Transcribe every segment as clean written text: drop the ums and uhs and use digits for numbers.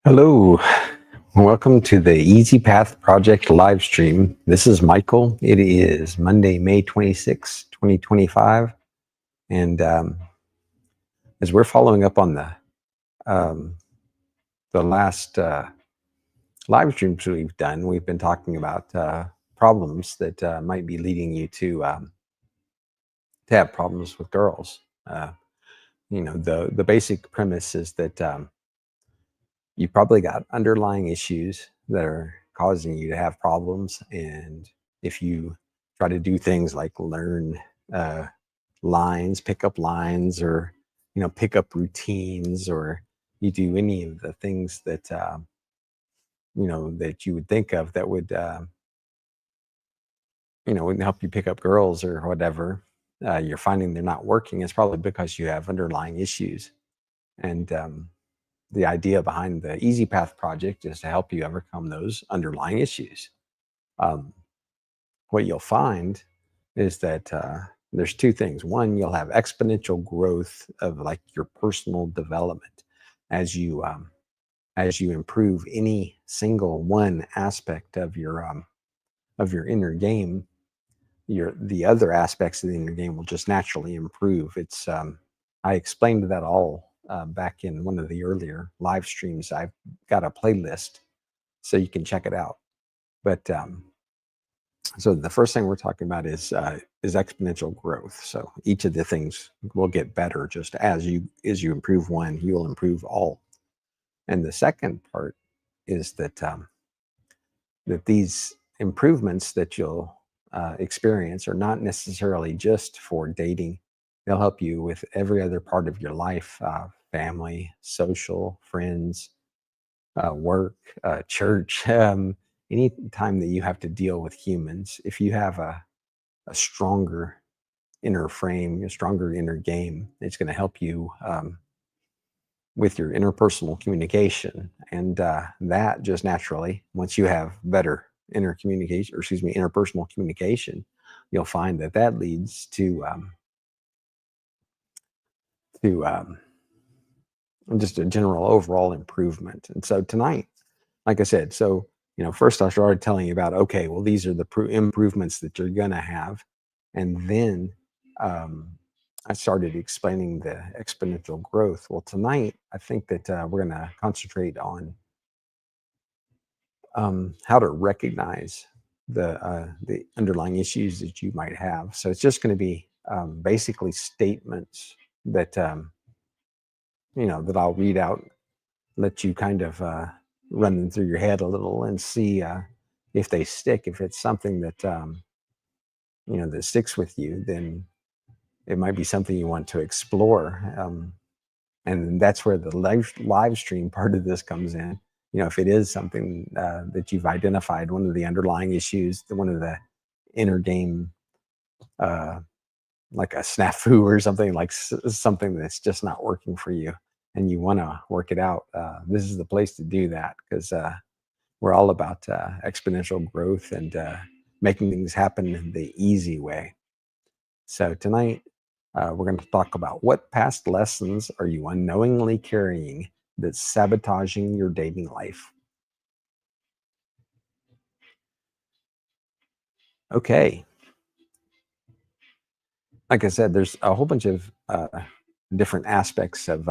Hello, welcome to the Easy Path Project live stream. This is Michael. It is Monday, May 26, 2025. And as we're following up on um, the last live streams we've done, we've been talking about problems that might be leading you to have problems with girls. The basic premise is that you probably got underlying issues that are causing you to have problems. And if you try to do things like learn lines, pick up lines, or pick up routines, or you do any of the things that that you would think of that would would help you pick up girls or whatever, you're finding they're not working. It's probably because you have underlying issues. And the idea behind the Easy Path Project is to help you overcome those underlying issues. Um, what you'll find is that there's two things. One, you'll have exponential growth of like your personal development as you improve any single one aspect of your inner game. The other aspects of the inner game will just naturally improve. It's I explained that all back in one of the earlier live streams. I've got a playlist so you can check it out. But so the first thing we're talking about is exponential growth. So each of the things will get better just as you improve one, you will improve all. And the second part is that that these improvements that you'll experience are not necessarily just for dating. They'll help you with every other part of your life, family, social, friends, work, church. Any time that you have to deal with humans, if you have a stronger inner frame, a stronger inner game, it's going to help you with your interpersonal communication. And that just naturally, once you have better interpersonal communication, you'll find that that leads to just a general overall improvement. And so tonight, like I said, so first I started telling you about, okay, well, these are the improvements that you're gonna have, and then I started explaining the exponential growth. Well, tonight I think that we're gonna concentrate on how to recognize the underlying issues that you might have. So it's just going to be basically statements that that I'll read out, let you kind of run them through your head a little and see if they stick. If it's something that that sticks with you, then it might be something you want to explore. And that's where the live stream part of this comes in. If it is something that you've identified, one of the underlying issues, one of the inner game, like a snafu or something, like something that's just not working for you, and you want to work it out, this is the place to do that, because we're all about exponential growth and making things happen the easy way. So tonight, we're going to talk about what past lessons are you unknowingly carrying that's sabotaging your dating life. Okay. Like I said, there's a whole bunch of different aspects of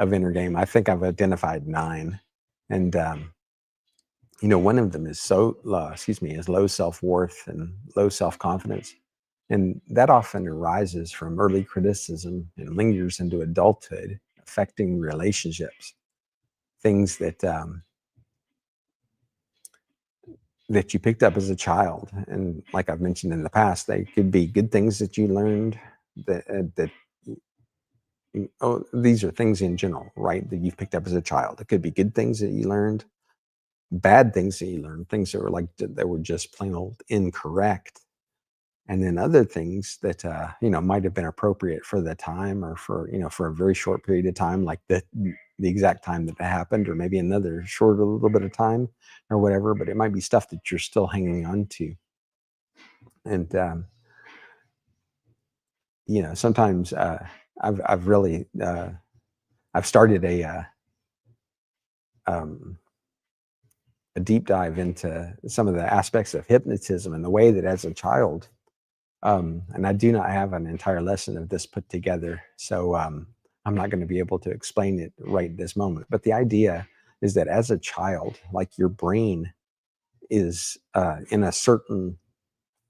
inner game. I think I've identified 9, and one of them is is low self-worth and low self-confidence. And that often arises from early criticism and lingers into adulthood, affecting relationships. Things that that you picked up as a child, and like I've mentioned in the past, they could be good things that you learned. These are things in general, right? That you've picked up as a child. It could be good things that you learned, bad things that you learned, things that were just plain old incorrect. And then other things that might have been appropriate for the time, or for a very short period of time, like the exact time that it happened, or maybe another short a little bit of time or whatever. But it might be stuff that you're still hanging on to. And sometimes I've really I've started um, a deep dive into some of the aspects of hypnotism and the way that as a child, and I do not have an entire lesson of this put together, so I'm not going to be able to explain it right this moment. But the idea is that as a child, like your brain is in a certain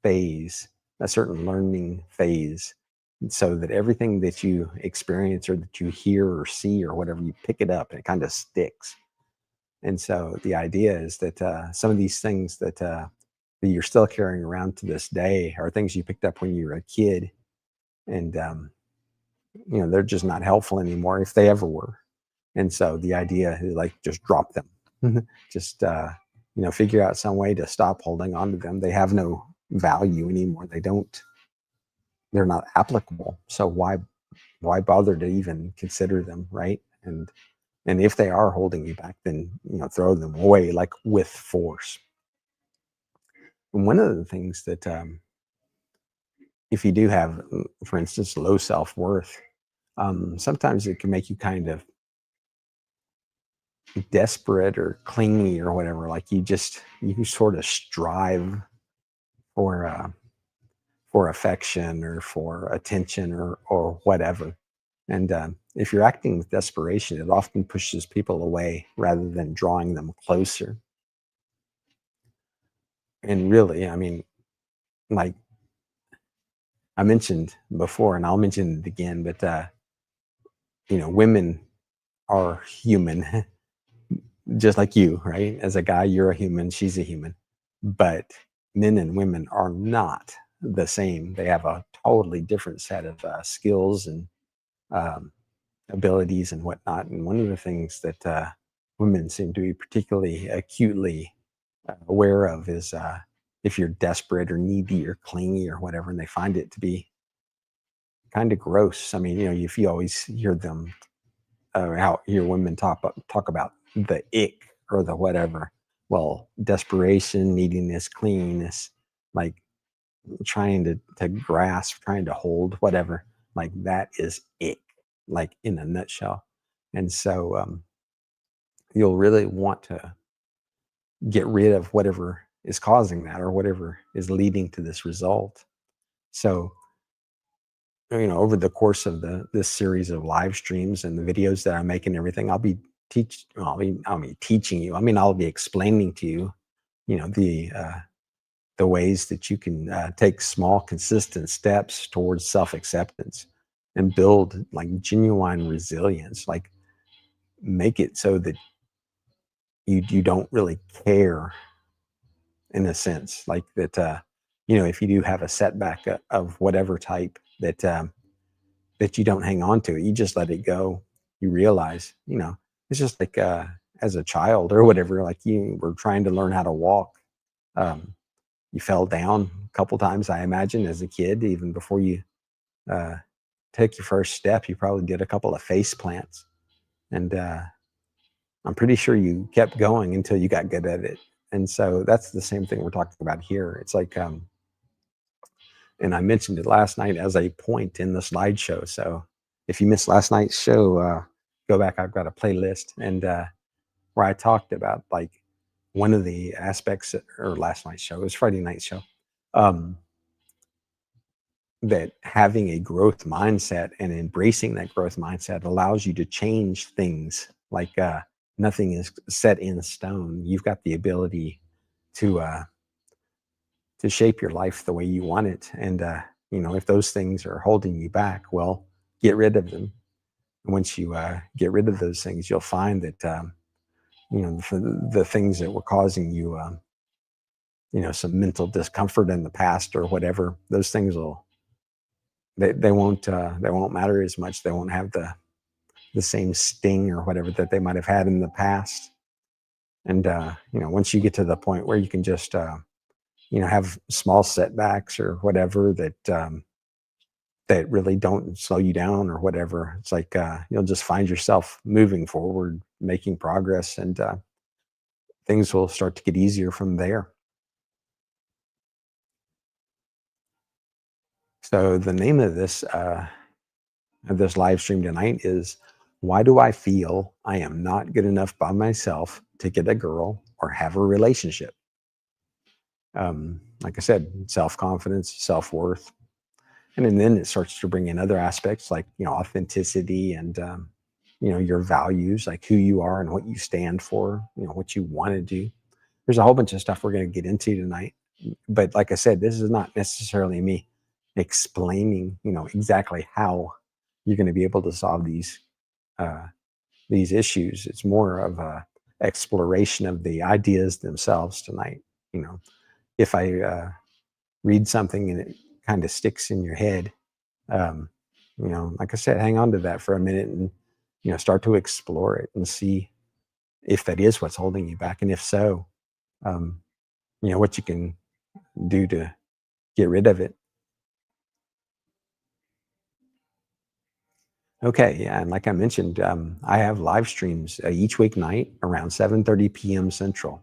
phase, a certain learning phase, so that everything that you experience or that you hear or see or whatever, you pick it up and it kind of sticks. And so the idea is that some of these things that you're still carrying around to this day are things you picked up when you were a kid, and they're just not helpful anymore if they ever were. And so the idea is like just drop them, just figure out some way to stop holding on to them. They have no value anymore. They're not applicable. So why bother to even consider them, right? And if they are holding you back, then throw them away like with force. And one of the things that if you do have, for instance, low self-worth, sometimes it can make you kind of desperate or clingy or whatever. Like you sort of strive for affection or for attention or whatever. And if you're acting with desperation, it often pushes people away rather than drawing them closer. And really, I mean, like I mentioned before, and I'll mention it again, but women are human, just like you, right? As a guy, you're a human, she's a human, but men and women are not the same. They have a totally different set of skills and um, abilities and whatnot. And one of the things that women seem to be particularly acutely aware of is if you're desperate or needy or clingy or whatever, and they find it to be kind of gross. I mean, if you always hear them, how hear women talk about the ick or the whatever. Well, desperation, neediness, clinginess, like trying to grasp, trying to hold, whatever, like that is ick, like in a nutshell. And so you'll really want to get rid of whatever is causing that or whatever is leading to this result. So over the course of this series of live streams and the videos that I make and everything, I'll be teaching you. I mean, I'll be explaining to you, the ways that you can take small, consistent steps towards self-acceptance and build like genuine resilience. Like make it so that you don't really care in a sense, like that. If you do have a setback of whatever type, that you don't hang on to it. You just let it go. You realize, it's just like as a child or whatever, like you were trying to learn how to walk. Um, you fell down a couple times, I imagine, as a kid, even before you uh, took your first step. You probably did a couple of face plants. And I'm pretty sure you kept going until you got good at it. And so that's the same thing we're talking about here. It's like, and I mentioned it last night as a point in the slideshow. So if you missed last night's show, go back. I've got a playlist and where I talked about like one of the aspects, or last night's show, it was Friday night's show, um, that having a growth mindset and embracing that growth mindset allows you to change things. Like nothing is set in stone. You've got the ability to shape your life the way you want it. And if those things are holding you back, well, get rid of them. And once you get rid of those things, you'll find that the things that were causing you some mental discomfort in the past or whatever, those things will they won't matter as much. They won't have the same sting or whatever that they might have had in the past. And once you get to the point where you can just have small setbacks or whatever that really don't slow you down or whatever, it's like you'll just find yourself moving forward, making progress, and things will start to get easier from there. So the name of this live stream tonight is Why do I feel I am not good enough by myself to get a girl or have a relationship? Like I said, self-confidence, self-worth. And then it starts to bring in other aspects like, authenticity and, your values, like who you are and what you stand for, what you want to do. There's a whole bunch of stuff we're going to get into tonight. But like I said, this is not necessarily me explaining, exactly how you're going to be able to solve uh, these issues. It's more of a exploration of the ideas themselves tonight. You know, if I read something and it kind of sticks in your head, um, like I said, hang on to that for a minute and start to explore it and see if that is what's holding you back, and if so, um, what you can do to get rid of it. Okay, yeah, and like I mentioned, I have live streams each weeknight around 7:30 p.m. Central.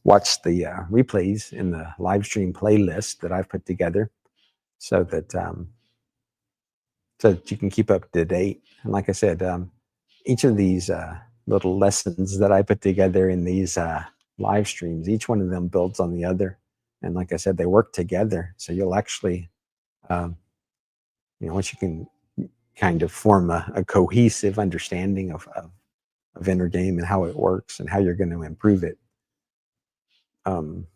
Watch the replays in the live stream playlist that I've put together, so that you can keep up to date. And like I said, each of these little lessons that I put together in these live streams, each one of them builds on the other. And like I said, they work together. So you'll actually, um, once you can kind of form a cohesive understanding of inner game and how it works and how you're going to improve it, um,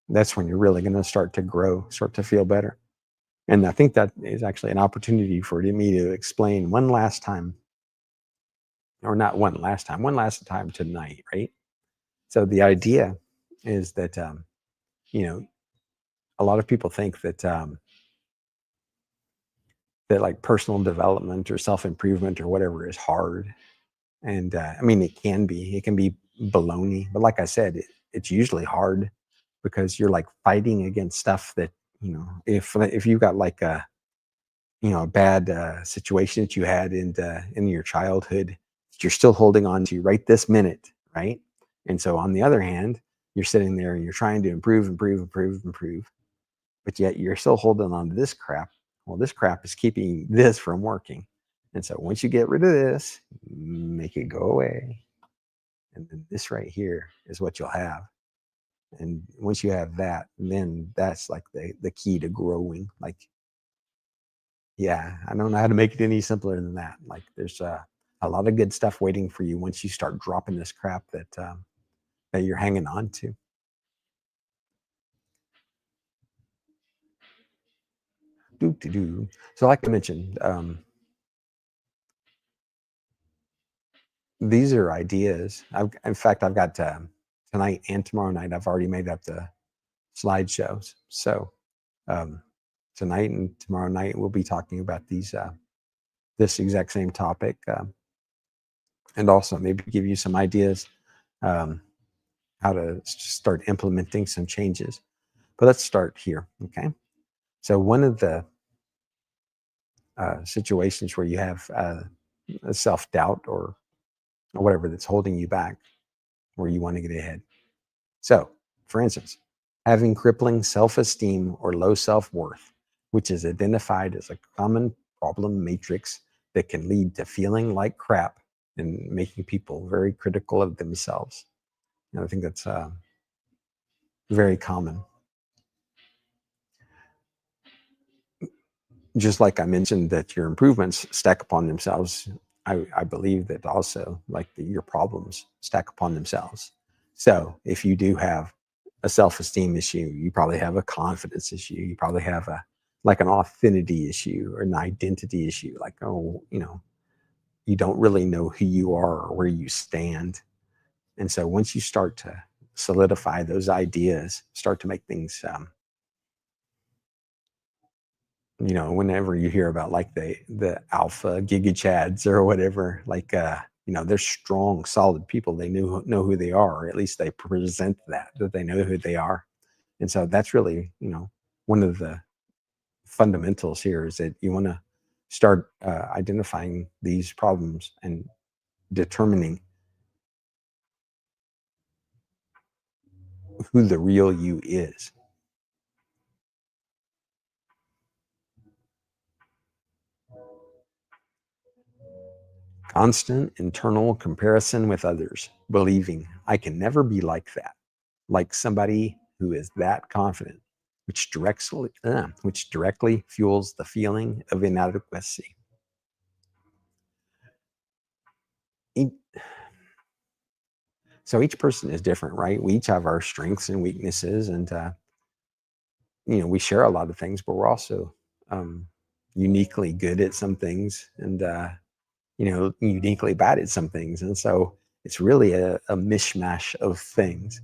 that's when you're really going to start to grow, start to feel better. And I think that is actually an opportunity for me to explain one last time, or not one last time tonight, right? So the idea is that, you know, a lot of people think that, that like personal development or self improvement or whatever is hard. And I mean, it can be baloney. But like I said, it's usually hard because you're like fighting against stuff that, if you got like a bad situation that you had in your childhood that you're still holding on to right this minute, right? And so on the other hand, you're sitting there and you're trying to improve, but yet you're still holding on to this crap. Well, this crap is keeping this from working. And so once you get rid of this, make it go away, and then this right here is what you'll have. And once you have that, then that's like the key to growing. Like, yeah, I don't know how to make it any simpler than that. Like, there's a lot of good stuff waiting for you once you start dropping this crap that you're hanging on to. Do to do. So, like I mentioned, these are ideas. In fact, I've got tonight and tomorrow night. I've already made up the slideshows. So tonight and tomorrow night, we'll be talking about this exact same topic, and also maybe give you some ideas um, how to start implementing some changes. But let's start here, okay? So one of the situations where you have a self-doubt or whatever that's holding you back, where you want to get ahead. So, for instance, having crippling self-esteem or low self-worth, which is identified as a common problem matrix that can lead to feeling like crap and making people very critical of themselves. And I think that's very common. Just like I mentioned that your improvements stack upon themselves, I believe that also like your problems stack upon themselves. So if you do have a self-esteem issue, you probably have a confidence issue, you probably have a like an authenticity issue or an identity issue, like, oh, you don't really know who you are or where you stand. And so once you start to solidify those ideas, start to make things whenever you hear about like the alpha giga chads or whatever, like they're strong, solid people. They know who they are, or at least they present that they know who they are. And so that's really, one of the fundamentals here is that you want to start identifying these problems and determining who the real you is. Constant internal comparison with others, believing I can never be like that, like somebody who is that confident, which directly fuels the feeling of inadequacy. E- So each person is different, right? We each have our strengths and weaknesses, and we share a lot of things, but we're also um, uniquely good at some things, and uniquely bad at some things. And so it's really a mishmash of things.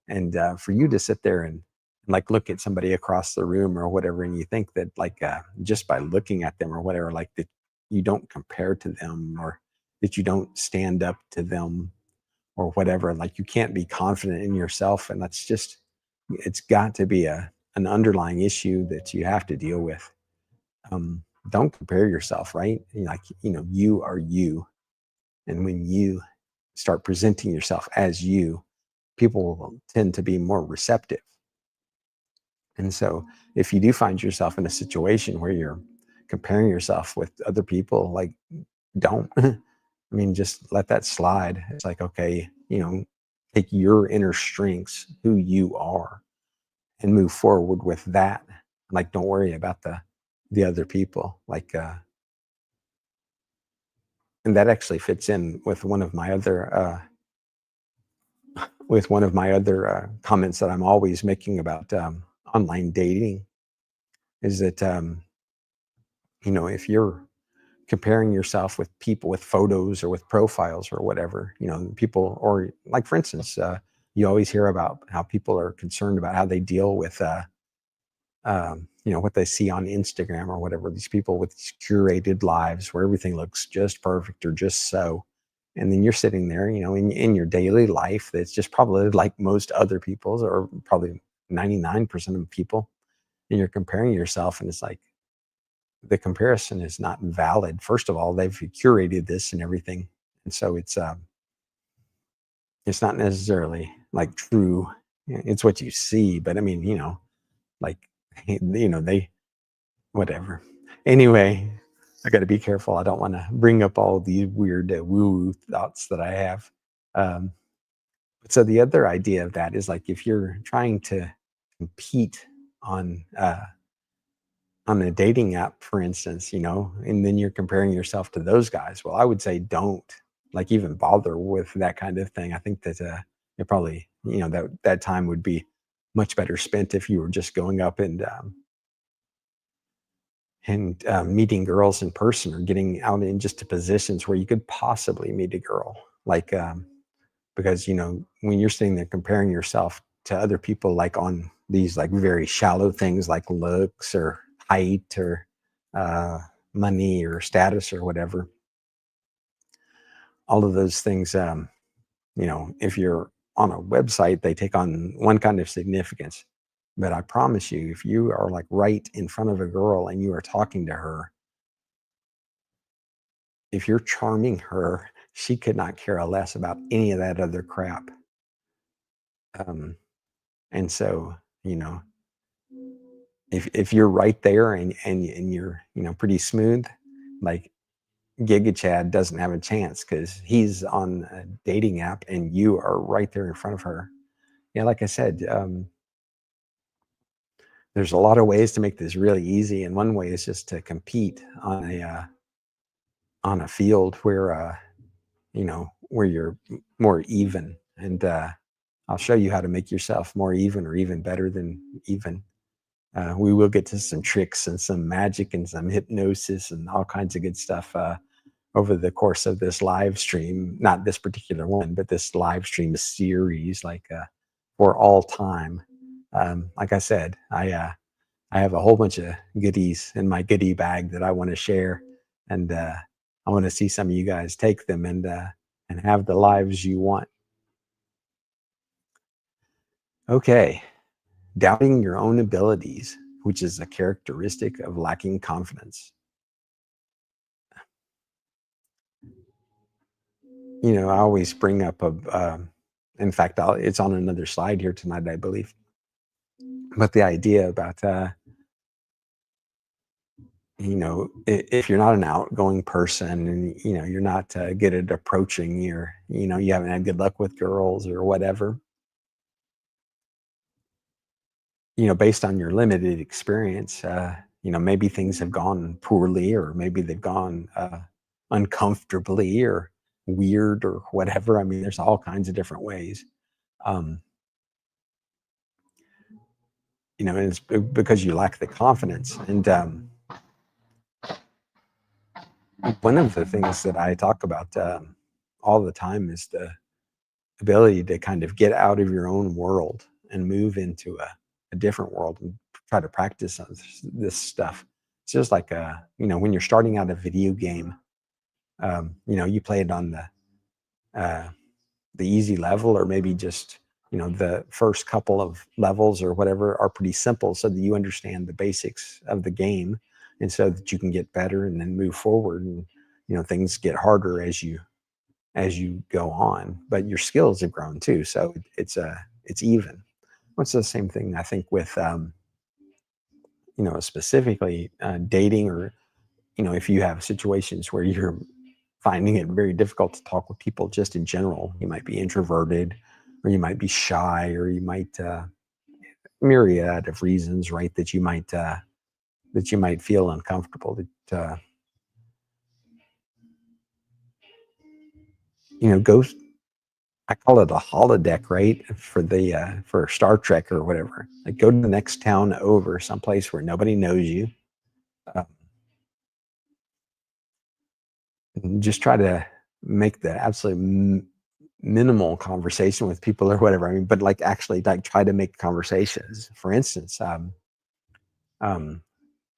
And for you to sit there and like look at somebody across the room or whatever, and you think that like just by looking at them or whatever, like that you don't compare to them, or that you don't stand up to them or whatever, like you can't be confident in yourself. And that's just, it's got to be an underlying issue that you have to deal with. Don't compare yourself, right? Like, you are you. And when you start presenting yourself as you, people will tend to be more receptive. And so if you do find yourself in a situation where you're comparing yourself with other people, like, don't. I mean, just let that slide. It's like, okay, take your inner strengths, who you are, and move forward with that. Like, don't worry about the other people. Like, and that actually fits in with one of my other comments that I'm always making about online dating, is that if you're comparing yourself with people with photos or with profiles or whatever, people, or like for instance, you always hear about how people are concerned about how they deal with what they see on Instagram or whatever, these people with these curated lives where everything looks just perfect or just so. And then you're sitting there, in your daily life that's just probably like most other people's, or probably 99% of people, and you're comparing yourself, and it's like the comparison is not valid. First of all, they've curated this and everything. And so it's not necessarily like true. It's what you see, but I mean, like, they, whatever. Anyway, I got to be careful. I don't want to bring up all these weird woo thoughts that I have. Um, so the other idea of that is like if you're trying to compete on on a dating app, for instance, and then you're comparing yourself to those guys. Well, I would say don't like even bother with that kind of thing. I think that it probably, that time would be much better spent if you were just going up and meeting girls in person, or getting out in just to positions where you could possibly meet a girl. Like, because, when you're sitting there comparing yourself to other people, like on these like very shallow things like looks or height or uh, money or status or whatever, all of those things, if you're on a website, they take on one kind of significance. But I promise you, if you are like right in front of a girl and you are talking to her, if you're charming her, she could not care less about any of that other crap. Um, and so, you know, if you're right there and you're pretty smooth, like Giga Chad doesn't have a chance because he's on a dating app and you are right there in front of her. Yeah, like I said, there's a lot of ways to make this really easy, and one way is just to compete on a field where where you're more even. And I'll show you how to make yourself more even, or even better than even. We will get to some tricks and some magic and some hypnosis and all kinds of good stuff over the course of this live stream. Not this particular one, but this live stream series, like for all time. Like I said, I have a whole bunch of goodies in my goodie bag that I want to share, and I want to see some of you guys take them and have the lives you want. Okay, doubting your own abilities, which is a characteristic of lacking confidence. I always bring up in fact, it's on another slide here tonight, I believe. But the idea about, if you're not an outgoing person and, you're not good at approaching you haven't had good luck with girls or whatever, based on your limited experience, maybe things have gone poorly, or maybe they've gone uncomfortably or weird or whatever. I mean, there's all kinds of different ways. Um, and it's because you lack the confidence. And one of the things that I talk about all the time is the ability to kind of get out of your own world and move into a different world and try to practice on this stuff. It's just like, when you're starting out a video game, you play it on uh, the easy level, or maybe just, the first couple of levels or whatever are pretty simple so that you understand the basics of the game, and so that you can get better and then move forward. And, things get harder as you go on, but your skills have grown too. So it's even. It's the same thing, I think, with specifically dating, or if you have situations where you're finding it very difficult to talk with people just in general. You might be introverted, or you might be shy, or you might myriad of reasons, right? That you might feel uncomfortable. That go. I call it a holodeck, right? For Star Trek or whatever. Like, go to the next town over, someplace where nobody knows you. Uh, and just try to make the absolute minimal conversation with people or whatever. I mean, but like, actually, like, try to make conversations. For instance, um,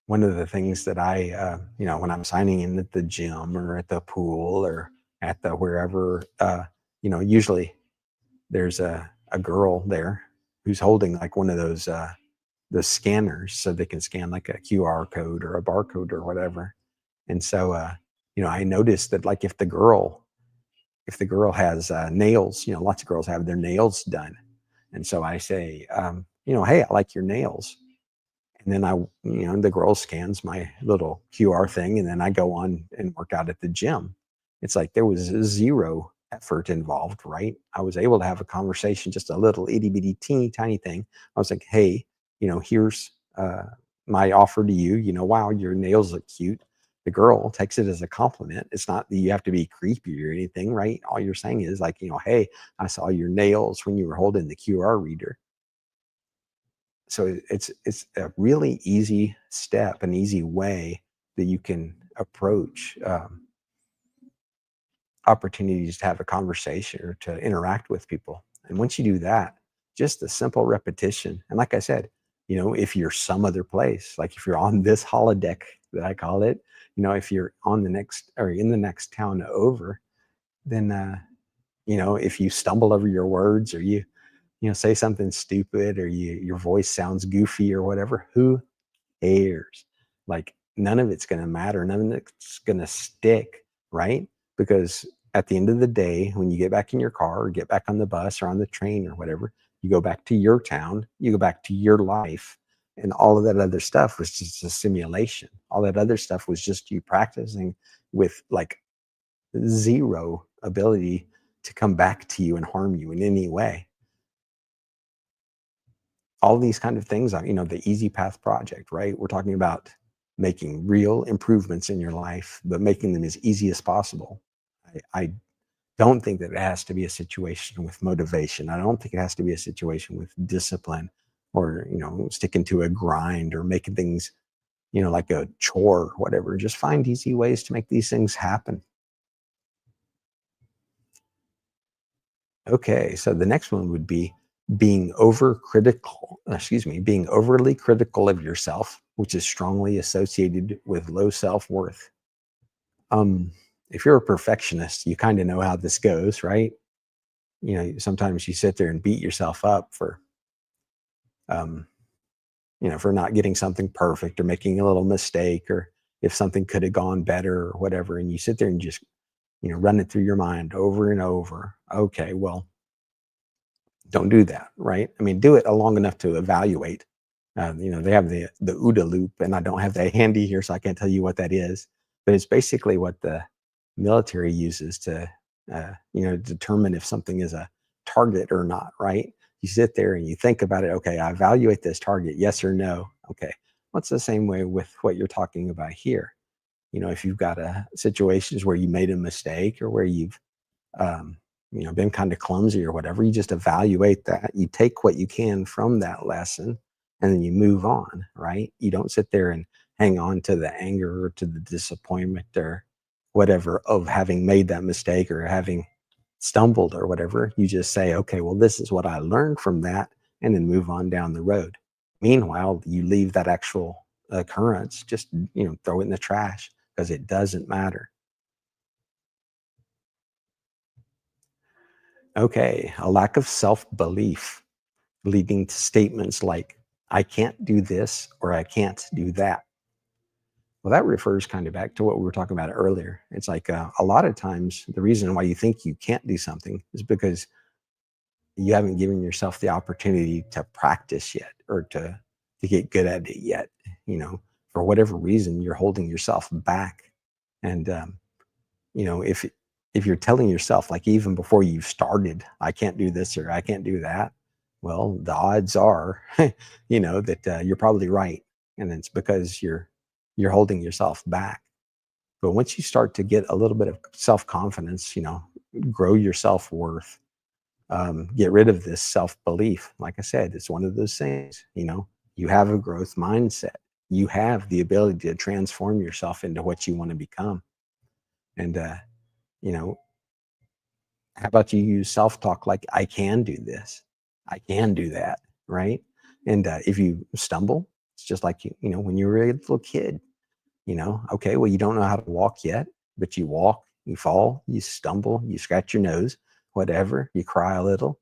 one of the things that when I'm signing in at the gym or at the pool or at the wherever, usually there's a girl there who's holding like one of those the scanners, so they can scan like a QR code or a barcode or whatever. And so, I noticed that, like, if the girl has nails, lots of girls have their nails done. And so I say, hey, I like your nails. And then the girl scans my little QR thing, and then I go on and work out at the gym. It's like there was zero effort involved, right? I was able to have a conversation, just a little itty bitty teeny tiny thing. I was like, hey, here's my offer to you. Wow, your nails look cute. The girl takes it as a compliment. It's not that you have to be creepy or anything, right? All you're saying is like, hey, I saw your nails when you were holding the QR reader. So it's a really easy step, an easy way that you can approach opportunities to have a conversation or to interact with people. And once you do that, just the simple repetition. And like I said, if you're some other place, like if you're on this holodeck that I call it, if you're on the next or in the next town over, then if you stumble over your words, or say something stupid, or your voice sounds goofy or whatever, who cares? Like, none of it's going to matter. None of it's going to stick, right? Because at the end of the day, when you get back in your car or get back on the bus or on the train or whatever, you go back to your town, you go back to your life, and all of that other stuff was just a simulation. All that other stuff was just you practicing with like zero ability to come back to you and harm you in any way. All these kind of things are, the easy path project, right? We're talking about making real improvements in your life, but making them as easy as possible. I don't think that it has to be a situation with motivation. I don't think it has to be a situation with discipline, or, sticking to a grind, or making things, like a chore or whatever. Just find easy ways to make these things happen. Okay, so the next one would be being overly critical of yourself, which is strongly associated with low self-worth. Um, if you're a perfectionist, you kind of know how this goes, right? Sometimes you sit there and beat yourself up um, for not getting something perfect, or making a little mistake, or if something could have gone better or whatever, and you sit there and just, run it through your mind over and over. Okay, well, don't do that, right? I mean, do it long enough to evaluate. They have the OODA loop, and I don't have that handy here, so I can't tell you what that is. But it's basically what the military uses to, determine if something is a target or not. Right? You sit there and you think about it. Okay, I evaluate this target, yes or no. Okay, what's the same way with what you're talking about here? If you've got situations where you made a mistake or where you've um, been kind of clumsy or whatever, you just evaluate that. You take what you can from that lesson and then you move on, right? You don't sit there and hang on to the anger or to the disappointment or whatever of having made that mistake or having stumbled or whatever. You just say, okay, well, this is what I learned from that, and then move on down the road. Meanwhile, you leave that actual occurrence, just, throw it in the trash because it doesn't matter. Okay, a lack of self belief leading to statements like, I can't do this or I can't do that. Well, that refers kind of back to what we were talking about earlier. It's like a lot of times the reason why you think you can't do something is because you haven't given yourself the opportunity to practice yet or to get good at it yet. For whatever reason, you're holding yourself back. And if you're telling yourself, like, even before you've started, I can't do this or I can't do that, well, the odds are that you're probably right, and it's because you're holding yourself back. But once you start to get a little bit of self-confidence, grow your self-worth, get rid of this self-belief. Like I said, it's one of those things. You have a growth mindset, you have the ability to transform yourself into what you want to become. And you know how about you use self-talk like, I can do this, I can do that, right? And if you stumble, it's just like when you were a little kid. Okay, well, you don't know how to walk yet, but you walk, you fall, you stumble, you scratch your nose, whatever, you cry a little,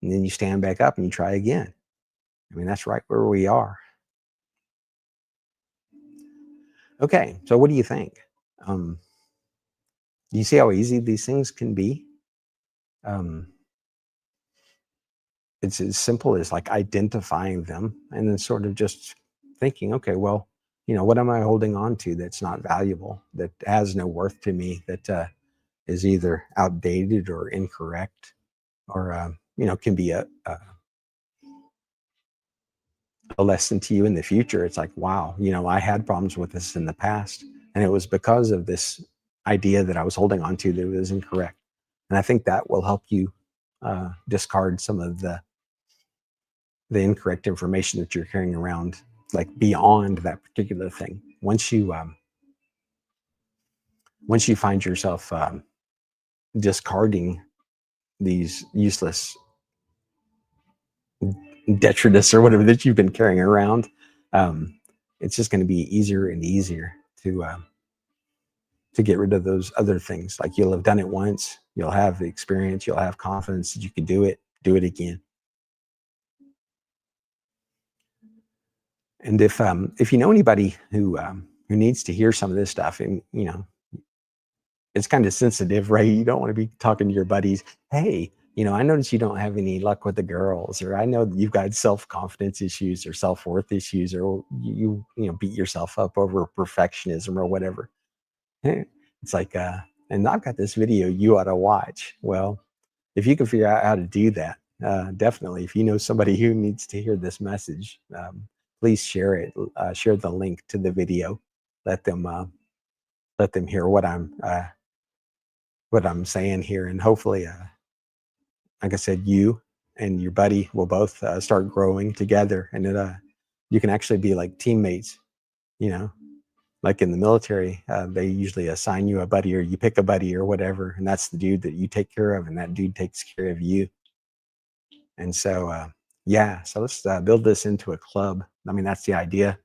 and then you stand back up and you try again. I mean, that's right where we are. Okay, so what do you think? um, do you see how easy these things can be? um, it's as simple as like identifying them and then sort of just thinking, okay, well, what am I holding on to that's not valuable, that has no worth to me, that is either outdated or incorrect, or can be a lesson to you in the future. It's like, wow, I had problems with this in the past, and it was because of this idea that I was holding on to that was incorrect. And I think that will help you discard some of the incorrect information that you're carrying around, like beyond that particular thing. Once you find yourself discarding these useless detritus or whatever that you've been carrying around, um, it's just going to be easier and easier to get rid of those other things. Like, you'll have done it once, you'll have the experience, you'll have confidence that you can do it again. And if you know anybody who needs to hear some of this stuff, and it's kind of sensitive, right? You don't want to be talking to your buddies, hey, I noticed you don't have any luck with the girls, or I know that you've got self-confidence issues or self-worth issues, or beat yourself up over perfectionism or whatever. It's like, and I've got this video you ought to watch. Well, if you can figure out how to do that, definitely. If you know somebody who needs to hear this message, please share it. Share the link to the video. Let them hear what I'm saying here, and hopefully, like I said, you and your buddy will both start growing together, and you can actually be like teammates. You know, like in the military, they usually assign you a buddy, or you pick a buddy or whatever, and that's the dude that you take care of, and that dude takes care of you. And so, yeah, so let's build this into a club. I mean, that's the idea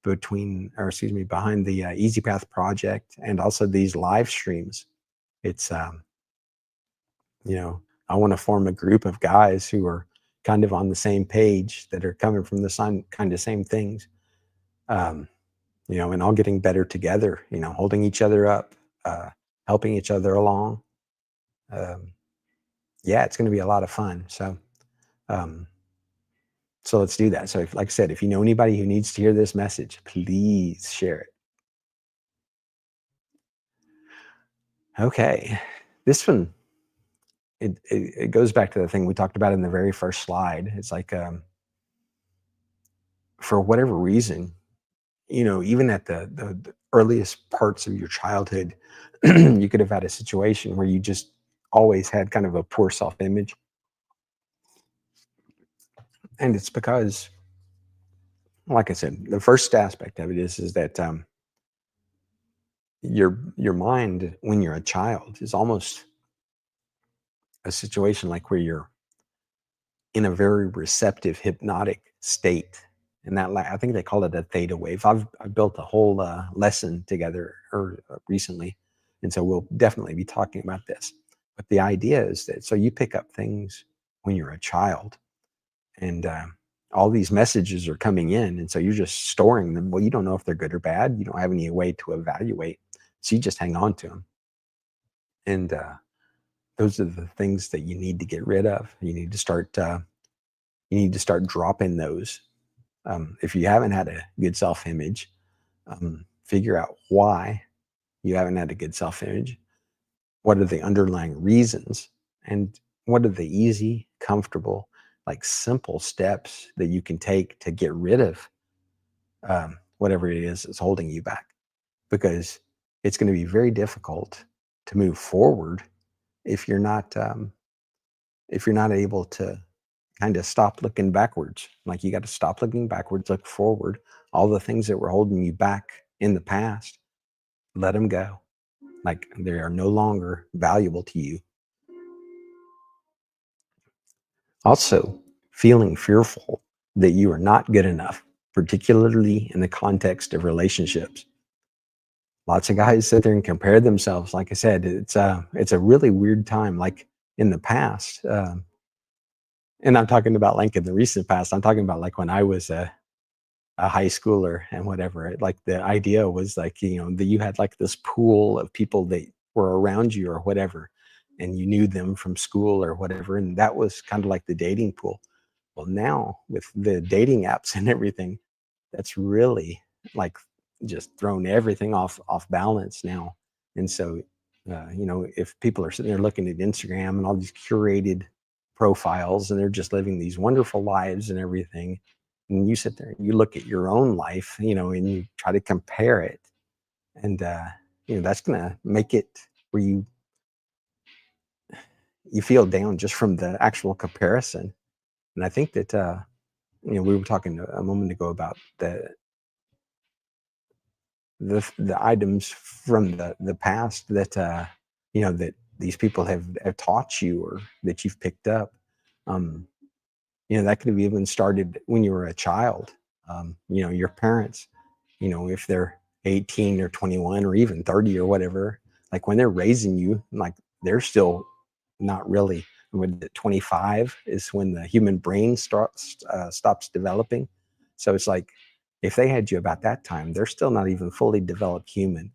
behind the Easy Path project, and also these live streams. It's I want to form a group of guys who are kind of on the same page, that are coming from the kind of same things, um, and all getting better together, holding each other up, helping each other along. Um, yeah, it's going to be a lot of fun. So, um, So let's do that. So if, like I said, if you know anybody who needs to hear this message, please share it. Okay. This one, it goes back to the thing we talked about in the very first slide. It's like, for whatever reason, even at the earliest parts of your childhood, you could have had a situation where you just always had kind of a poor self-image. And it's because, like I said, the first aspect of it is that your mind when you're a child is almost a situation like where you're in a very receptive hypnotic state, and that, I think they call it a theta wave. I've built a whole lesson together or recently, and so we'll definitely be talking about this. But the idea is that, so you pick up things when you're a child, and all these messages are coming in, and so you're just storing them. Well, you don't know if they're good or bad. You don't have any way to evaluate, so you just hang on to them. And those are the things that you need to get rid of. You need to start dropping those. If you haven't had a good self-image, figure out why you haven't had a good self-image. What are the underlying reasons? And what are the easy, comfortable, like simple steps that you can take to get rid of whatever it is that's holding you back? Because it's going to be very difficult to move forward if you're not able to kind of stop looking backwards. Like, you got to stop looking backwards, look forward. All the things that were holding you back in the past, let them go. Like, they are no longer valuable to you. Also, feeling fearful that you are not good enough, particularly in the context of relationships. Lots of guys sit there and compare themselves. Like I said, it's a really weird time. Like in the past, and I'm talking about like in the recent past, I'm talking about like when I was a high schooler and whatever. Like, the idea was like, that you had like this pool of people that were around you or whatever, and you knew them from school or whatever. And that was kind of like the dating pool. Well, now with the dating apps and everything, that's really like just thrown everything off balance now. And so, if people are sitting there looking at Instagram and all these curated profiles, and they're just living these wonderful lives and everything, and you sit there and you look at your own life, and you try to compare it, and that's gonna make it where you feel down just from the actual comparison. And I think that we were talking a moment ago about the items from the past that that these people have taught you, or that you've picked up. um that could have even started when you were a child. Your parents, if they're 18 or 21 or even 30 or whatever, like when they're raising you, like they're still not really, when 25 is when the human brain stops developing. So it's like, if they had you about that time, they're still not even fully developed human.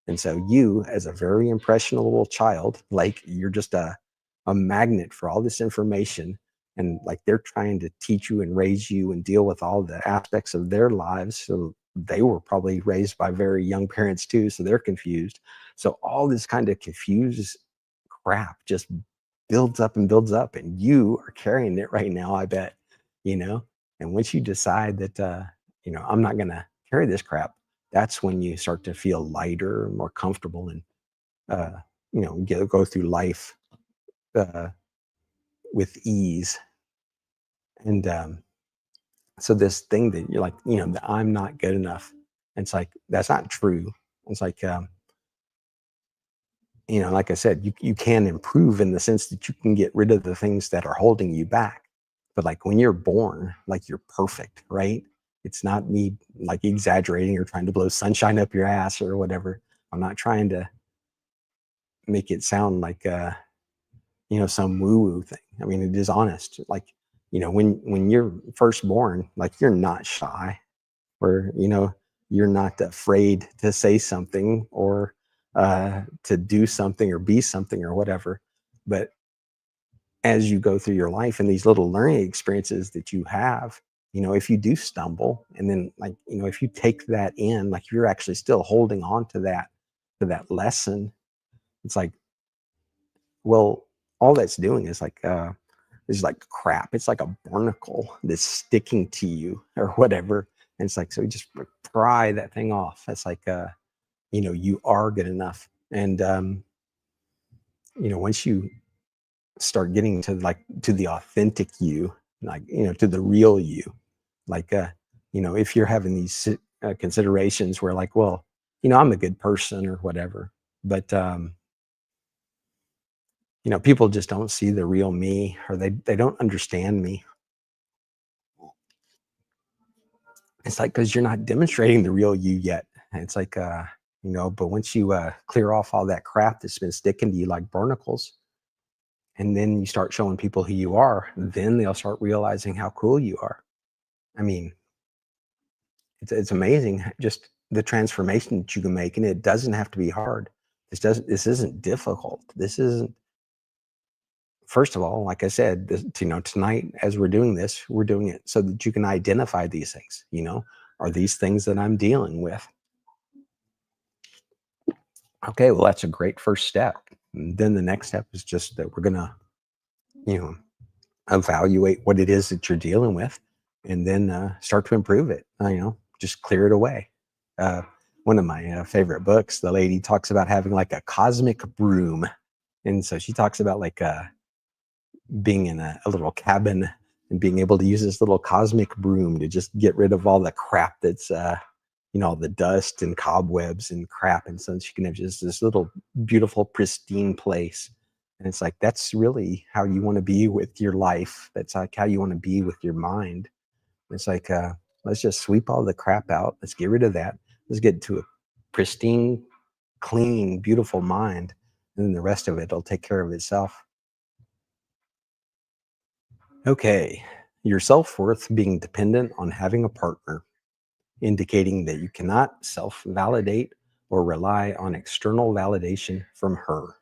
And so you, as a very impressionable child, like you're just a magnet for all this information. And like they're trying to teach you and raise you and deal with all the aspects of their lives. So they were probably raised by very young parents too. So they're confused. So all this kind of confused crap just builds up and builds up. And you are carrying it right now, I bet, you know? And once you decide that, I'm not going to carry this crap, that's when you start to feel lighter, more comfortable, and go through life uh, with ease. And so this thing that you're like, that I'm not good enough, it's like, that's not true. It's like, like I said, you can improve in the sense that you can get rid of the things that are holding you back. But like when you're born, like you're perfect, right? It's not me like exaggerating or trying to blow sunshine up your ass or whatever. I'm not trying to make it sound like some woo woo thing. I mean, it is honest. Like, when you're first born, like you're not shy, or you're not afraid to say something, or to do something or be something or whatever. But as you go through your life and these little learning experiences that you have, if you do stumble, and then, like, if you take that in, like, you're actually still holding on to that lesson. It's like, well, all that's doing is like crap. It's like a barnacle that's sticking to you or whatever. And it's like, so you just pry that thing off. It's like, you are good enough. And, once you start getting to the authentic you, like, to the real you, like, if you're having these considerations where, like, well, I'm a good person or whatever, but, people just don't see the real me, or they don't understand me. It's like, because you're not demonstrating the real you yet. And it's like, but once you clear off all that crap that's been sticking to you like barnacles, and then you start showing people who you are, then they'll start realizing how cool you are. I mean, it's amazing just the transformation that you can make, and it doesn't have to be hard. This isn't difficult. This isn't. First of all, like I said, tonight, as we're doing this, we're doing it so that you can identify these things. Are these things that I'm dealing with? Okay, well, that's a great first step. And then the next step is just that we're gonna, you know, evaluate what it is that you're dealing with, and then start to improve it. Just clear it away. Uh, One of my favorite books, the lady talks about having like a cosmic broom, and so she talks about, like, being in a little cabin and being able to use this little cosmic broom to just get rid of all the crap that's all the dust and cobwebs and crap, and so she can have just this little beautiful pristine place. And it's like, that's really how you want to be with your life. That's like how you want to be with your mind. It's like, let's just sweep all the crap out. Let's get rid of that. Let's get to a pristine, clean, beautiful mind, and then the rest of it will take care of itself. Okay, your self-worth being dependent on having a partner, indicating that you cannot self-validate or rely on external validation from her.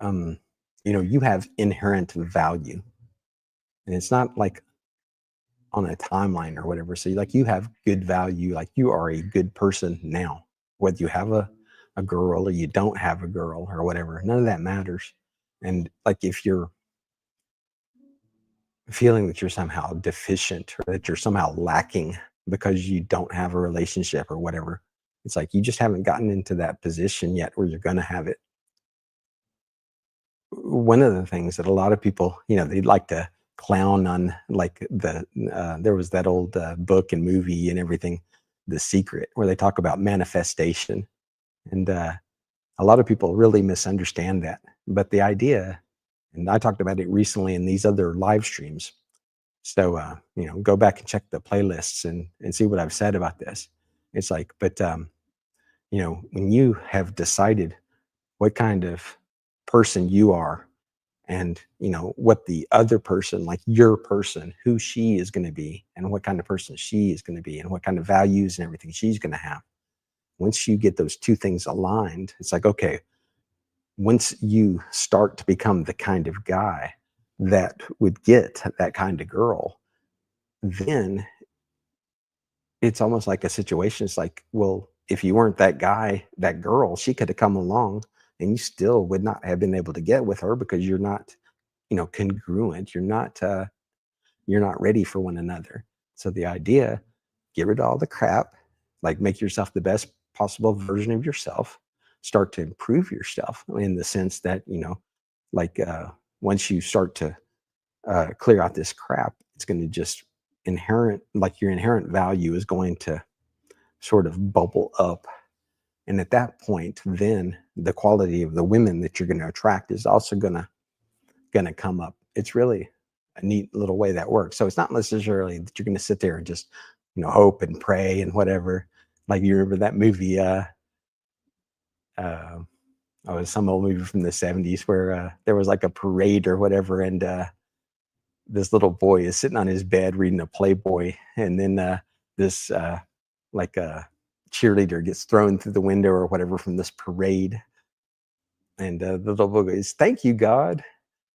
Um, you have inherent value, and it's not like on a timeline or whatever. So, like, you have good value, like you are a good person now, whether you have a girl or you don't have a girl or whatever. None of that matters. And, like, if you're feeling that you're somehow deficient or that you're somehow lacking because you don't have a relationship or whatever, it's like you just haven't gotten into that position yet where you're going to have it. One of the things that a lot of people, they'd like to clown on, like, there was that old book and movie and everything, The Secret, where they talk about manifestation. And a lot of people really misunderstand that. But the idea, and I talked about it recently in these other live streams. So, go back and check the playlists and see what I've said about this. It's like, but, when you have decided what kind of person you are, and, what the other person, like your person, who she is going to be, and what kind of person she is going to be, and what kind of values and everything she's going to have. Once you get those two things aligned, it's like, okay, once you start to become the kind of guy that would get that kind of girl, then it's almost like a situation. It's like, well, if you weren't that guy, that girl, she could have come along and you still would not have been able to get with her because you're not, congruent. You're not ready for one another. So the idea, get rid of all the crap, like, make yourself the best possible version of yourself, start to improve yourself in the sense that, like, once you start to clear out this crap, it's going to just like, your inherent value is going to sort of bubble up. And at that point, then the quality of the women that you're going to attract is also going to come up. It's really a neat little way that works. So it's not necessarily that you're going to sit there and just, hope and pray and whatever. Like, you remember that movie, uh, oh, it was some old movie from the 70s where there was like a parade or whatever, and this little boy is sitting on his bed reading a Playboy, and then this like a cheerleader gets thrown through the window or whatever from this parade, And the little boy goes, "Thank you, God."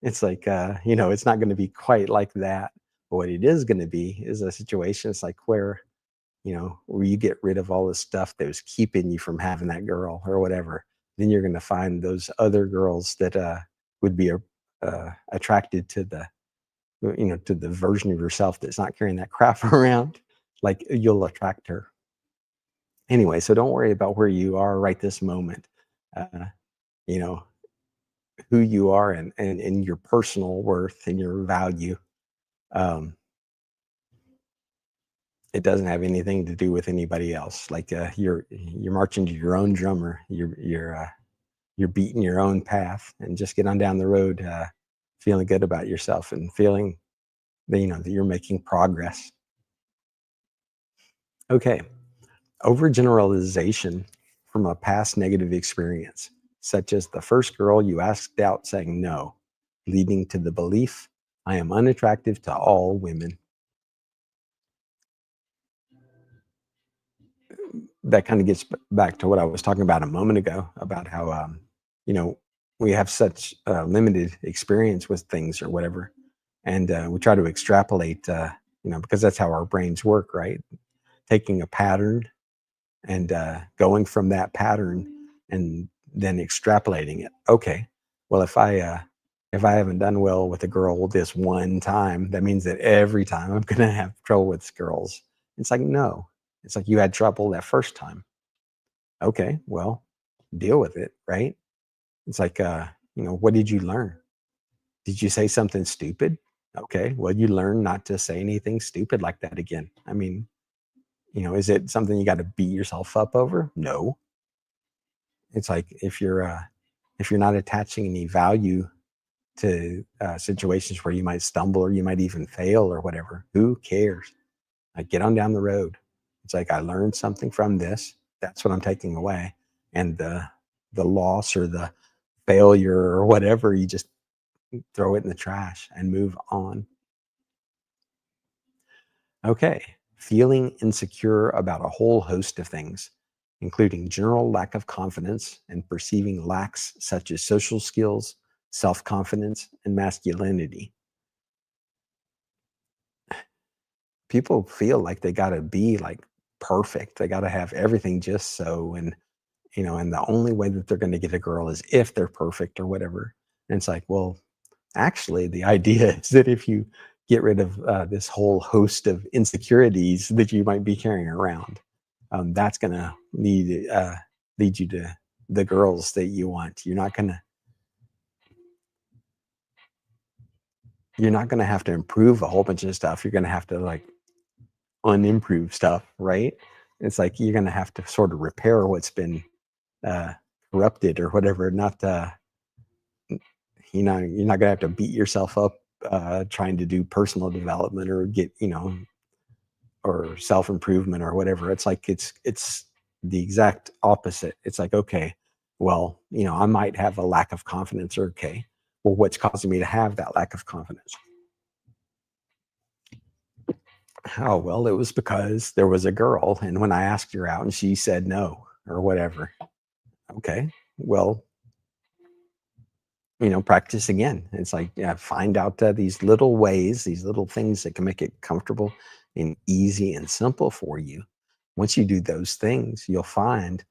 It's like, it's not going to be quite like that. But what it is going to be is a situation. It's like where you get rid of all the stuff that was keeping you from having that girl or whatever. Then you're going to find those other girls that would be attracted to the version of yourself that's not carrying that crap around. Like you'll attract her anyway. So don't worry about where you are right this moment. Uh, you know who you are and your personal worth and your value. Um, it doesn't have anything to do with anybody else. Like you're marching to your own drummer. You're beating your own path, and just get on down the road, feeling good about yourself and feeling that you're making progress. Okay, overgeneralization from a past negative experience, such as the first girl you asked out saying no, leading to the belief, "I am unattractive to all women." That kind of gets back to what I was talking about a moment ago about how you know we have such limited experience with things or whatever, and we try to extrapolate, because that's how our brains work, right? Taking a pattern and going from that pattern and then extrapolating it. Okay, well, if I haven't done well with a girl this one time, that means that every time I'm gonna have trouble with girls. It's like, no, it's like you had trouble that first time. Okay, well, deal with it, right? It's like, what did you learn? Did you say something stupid? Okay, well, you learn not to say anything stupid like that again. I mean, is it something you got to beat yourself up over? No. It's like if you're not attaching any value to situations where you might stumble or you might even fail or whatever, who cares? Like, get on down the road. It's like I learned something from this. That's what I'm taking away, and the loss or the failure or whatever, you just throw it in the trash and move on. Okay, feeling insecure about a whole host of things, including general lack of confidence and perceiving lacks such as social skills, self confidence, and masculinity. People feel like they got to be like perfect. They got to have everything just so. And the only way that they're going to get a girl is if they're perfect or whatever. And it's like, well, actually, the idea is that if you get rid of this whole host of insecurities that you might be carrying around, that's going to lead you to the girls that you want. You're not gonna have to improve a whole bunch of stuff. You're gonna have to like unimprove stuff, right? It's like you're gonna have to sort of repair what's been uh, corrupted or whatever. Not you're not gonna have to beat yourself up trying to do personal development or get or self improvement or whatever. It's like it's the exact opposite. It's like, okay, well, I might have a lack of confidence. Or, okay, well, what's causing me to have that lack of confidence? Oh, well, it was because there was a girl, and when I asked her out and she said no or whatever. Okay, well, practice again. It's like, yeah, find out these little ways, these little things that can make it comfortable and easy and simple for you. Once you do those things, you'll find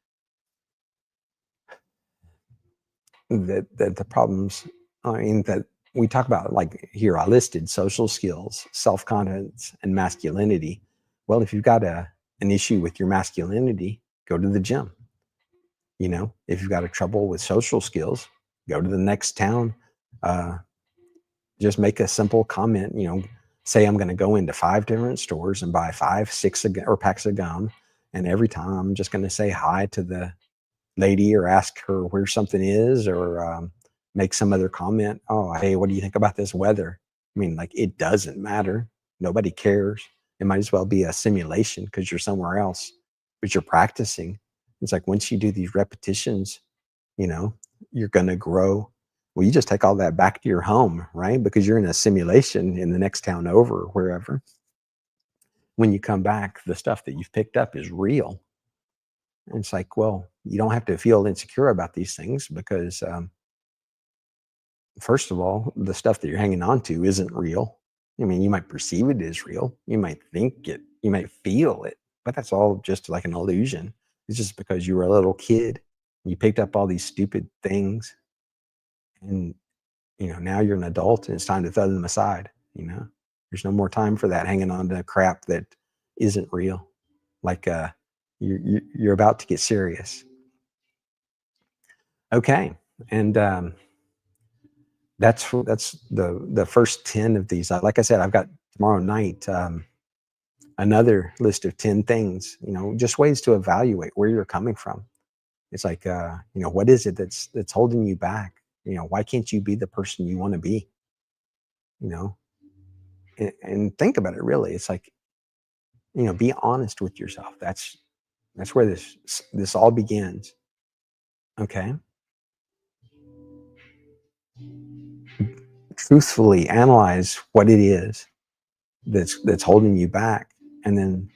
that the problems, I mean, that we talk about, like here I listed social skills, self-confidence, and masculinity. Well, if you've got an issue with your masculinity, go to the gym. If you've got a trouble with social skills, go to the next town. uh, just make a simple comment, say I'm going to go into 5 different stores and buy 5 6 or packs of gum, and every time I'm just going to say hi to the lady or ask her where something is, or make some other comment. Oh, hey, what do you think about this weather? I mean, like, it doesn't matter. Nobody cares. It might as well be a simulation because you're somewhere else, but you're practicing. It's like once you do these repetitions, you know, you're going to grow. Well, you just take all that back to your home, right? Because you're in a simulation in the next town over, wherever. When you come back, the stuff that you've picked up is real. And it's like, well, you don't have to feel insecure about these things because first of all, the stuff that you're hanging on to isn't real. I mean, you might perceive it as real. You might think it, you might feel it, but that's all just like an illusion. It's just because you were a little kid. You picked up all these stupid things and now you're an adult and it's time to throw them aside. There's no more time for that hanging on to crap that isn't real. Like you're about to get serious. Okay. And that's the first 10 of these. Like I said, I've got tomorrow night another list of 10 things, just ways to evaluate where you're coming from. It's like what is it that's holding you back? Why can't you be the person you want to be? you know and think about it. Really, it's like, be honest with yourself. That's where this all begins. Okay. Truthfully analyze what it is that's holding you back, and then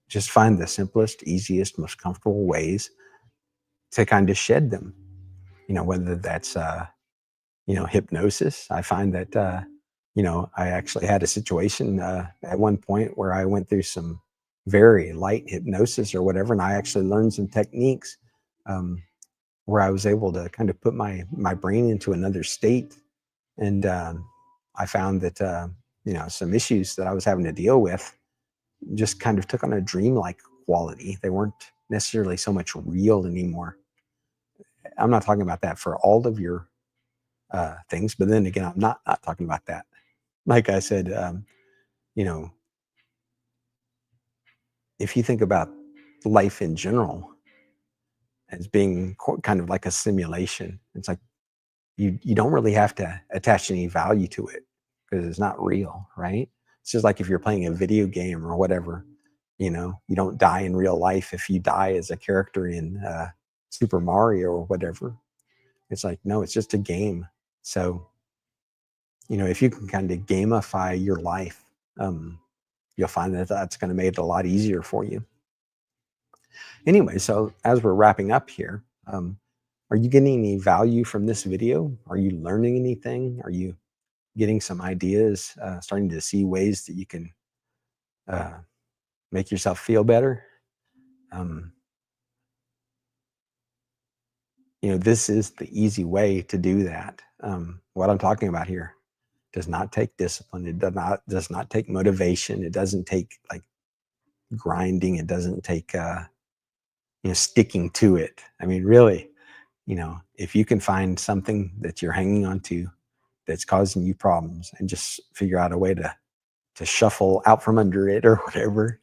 just find the simplest, easiest, most comfortable ways to kind of shed them. Whether that's hypnosis. I find that I actually had a situation at one point where I went through some very light hypnosis or whatever, and I actually learned some techniques um, where I was able to kind of put my brain into another state. And I found that some issues that I was having to deal with just kind of took on a dreamlike quality. They weren't necessarily so much real anymore. I'm not talking about that for all of your things, but then again, I'm not talking about that. Like I said, you know, if you think about life in general as being kind of like a simulation, it's like you don't really have to attach any value to it because it's not real, right? It's just like if you're playing a video game or whatever. You don't die in real life. If you die as a character in Super Mario or whatever, it's like, no, it's just a game. So if you can kind of gamify your life, you'll find that that's going to make it a lot easier for you. Anyway, so as we're wrapping up here, are you getting any value from this video? Are you learning anything? Are you getting some ideas, starting to see ways that you can uh, make yourself feel better? Um, this is the easy way to do that. What I'm talking about here does not take discipline. It does not take motivation. It doesn't take like grinding. It doesn't take sticking to it. I mean, really, if you can find something that you're hanging on to that's causing you problems and just figure out a way to shuffle out from under it or whatever,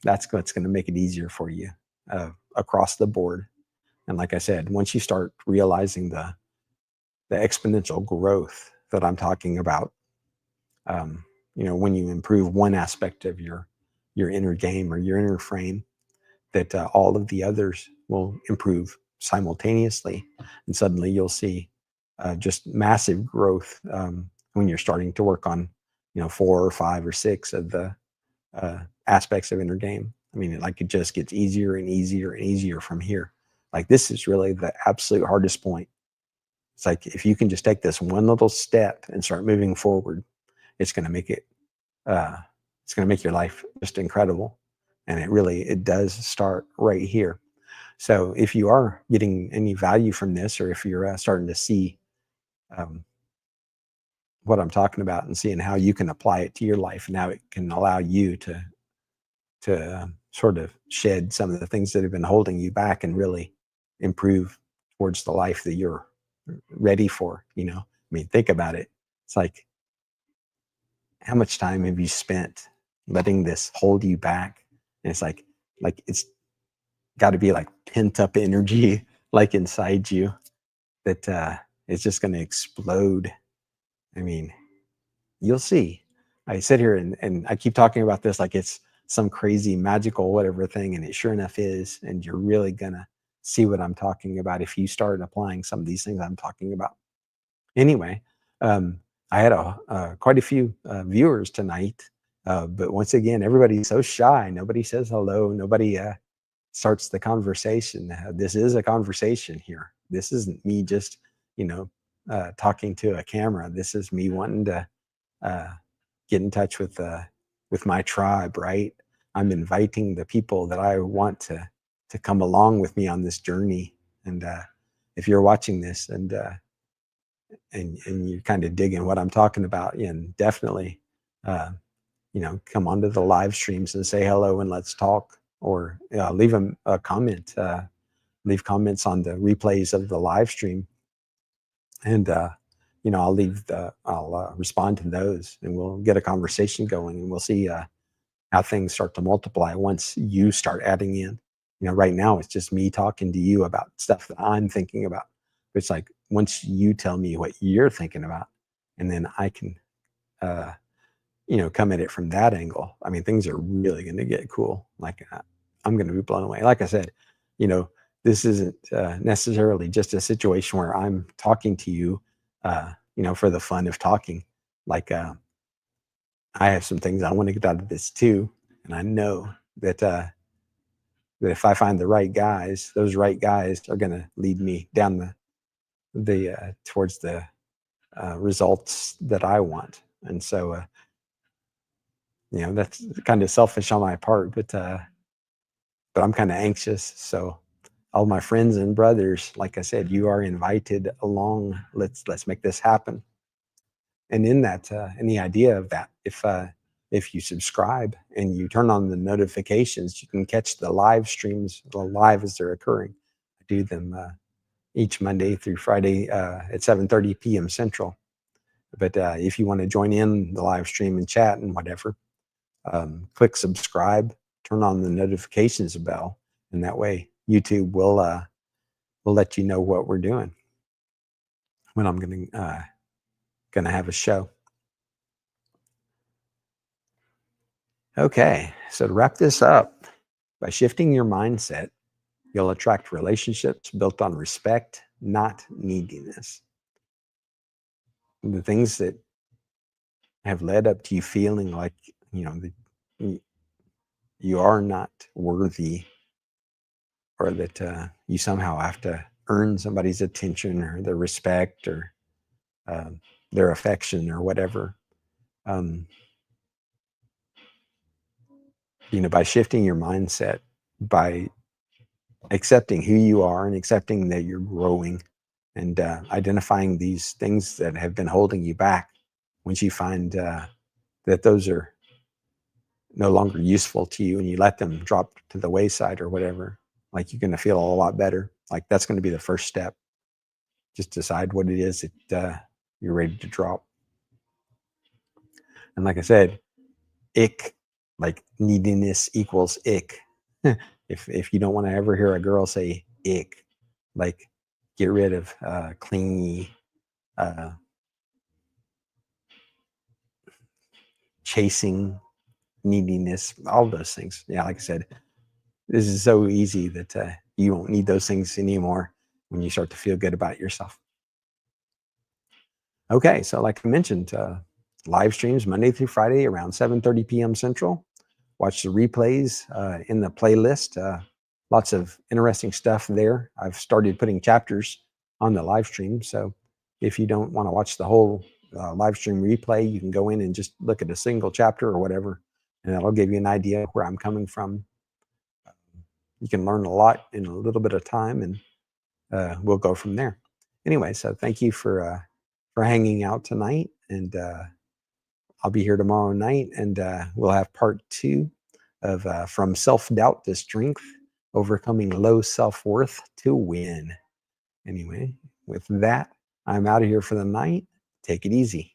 that's what's going to make it easier for you across the board. And like I said, once you start realizing the exponential growth that I'm talking about, when you improve one aspect of your inner game or your inner frame, that all of the others will improve simultaneously. And suddenly you'll see just massive growth when you're starting to work on, 4 or 5 or 6 of the aspects of inner game. I mean, it just gets easier and easier and easier from here. Like, this is really the absolute hardest point. It's like, if you can just take this one little step and start moving forward, it's going to make it, it's going to make your life just incredible. And it does start right here. So if you are getting any value from this, or if you're starting to see um, what I'm talking about and seeing how you can apply it to your life and how it can allow you to sort of shed some of the things that have been holding you back and really improve towards the life that you're ready for. I mean, think about it. It's like, how much time have you spent letting this hold you back? And it's like it's got to be like pent up energy, like inside you, that it's just going to explode. I mean, you'll see. I sit here and I keep talking about this like it's some crazy magical whatever thing, and it sure enough is. And you're really gonna see what I'm talking about if you start applying some of these things I'm talking about. Anyway, I had quite a few viewers tonight, but once again, everybody's so shy. Nobody says hello. Nobody starts the conversation. This is a conversation here. This isn't me just, you know, talking to a camera. This is me wanting to get in touch with my tribe, right? I'm inviting the people that I want to come along with me on this journey. And if you're watching this and you're kind of digging what I'm talking about, and definitely, come onto the live streams and say hello and let's talk, or leave a comment. Leave comments on the replays of the live stream, and I'll respond to those, and we'll get a conversation going, and we'll see how things start to multiply once you start adding in. Right now it's just me talking to you about stuff that I'm thinking about. It's like once you tell me what you're thinking about, and then I can, come at it from that angle. I mean, things are really going to get cool. Like I'm going to be blown away. Like I said, this isn't necessarily just a situation where I'm talking to you, for the fun of talking. Like I have some things I want to get out of this too, and I know that if I find the right guys, those right guys are going to lead me down the towards the results that I want. And so, that's kind of selfish on my part, but I'm kind of anxious. So, all my friends and brothers, like I said, you are invited along. Let's make this happen. And in that, in the idea of that, if you subscribe and you turn on the notifications, you can catch the live streams live as they're occurring. I do them each Monday through Friday at 7:30 p.m. Central. But if you want to join in the live stream and chat and whatever, click subscribe, turn on the notifications bell, and that way YouTube will let you know what we're doing when I'm gonna have a show. Okay, so to wrap this up, by shifting your mindset, you'll attract relationships built on respect, not neediness. The things that have led up to you feeling like you are not worthy, or that you somehow have to earn somebody's attention or their respect or their affection or whatever. By shifting your mindset, by accepting who you are and accepting that you're growing, and identifying these things that have been holding you back, once you find that those are no longer useful to you and you let them drop to the wayside or whatever, like you're going to feel a lot better. Like that's going to be the first step. Just decide what it is that you're ready to drop. And like I said, ick, like neediness equals ick. If you don't want to ever hear a girl say ick, like get rid of clingy, chasing, neediness, all those things. Yeah, like I said, this is so easy that you won't need those things anymore when you start to feel good about yourself. Okay, so like I mentioned, live streams Monday through Friday around 7:30 p.m. Central. Watch the replays in the playlist. Lots of interesting stuff there. I've started putting chapters on the live stream, so if you don't want to watch the whole live stream replay, you can go in and just look at a single chapter or whatever, and that'll give you an idea of where I'm coming from. You can learn a lot in a little bit of time, and we'll go from there. Anyway, so thank you for hanging out tonight, and I'll be here tomorrow night, and we'll have part 2 of From Self-Doubt to Strength, Overcoming Low Self-Worth to Win. Anyway, with that, I'm out of here for the night. Take it easy.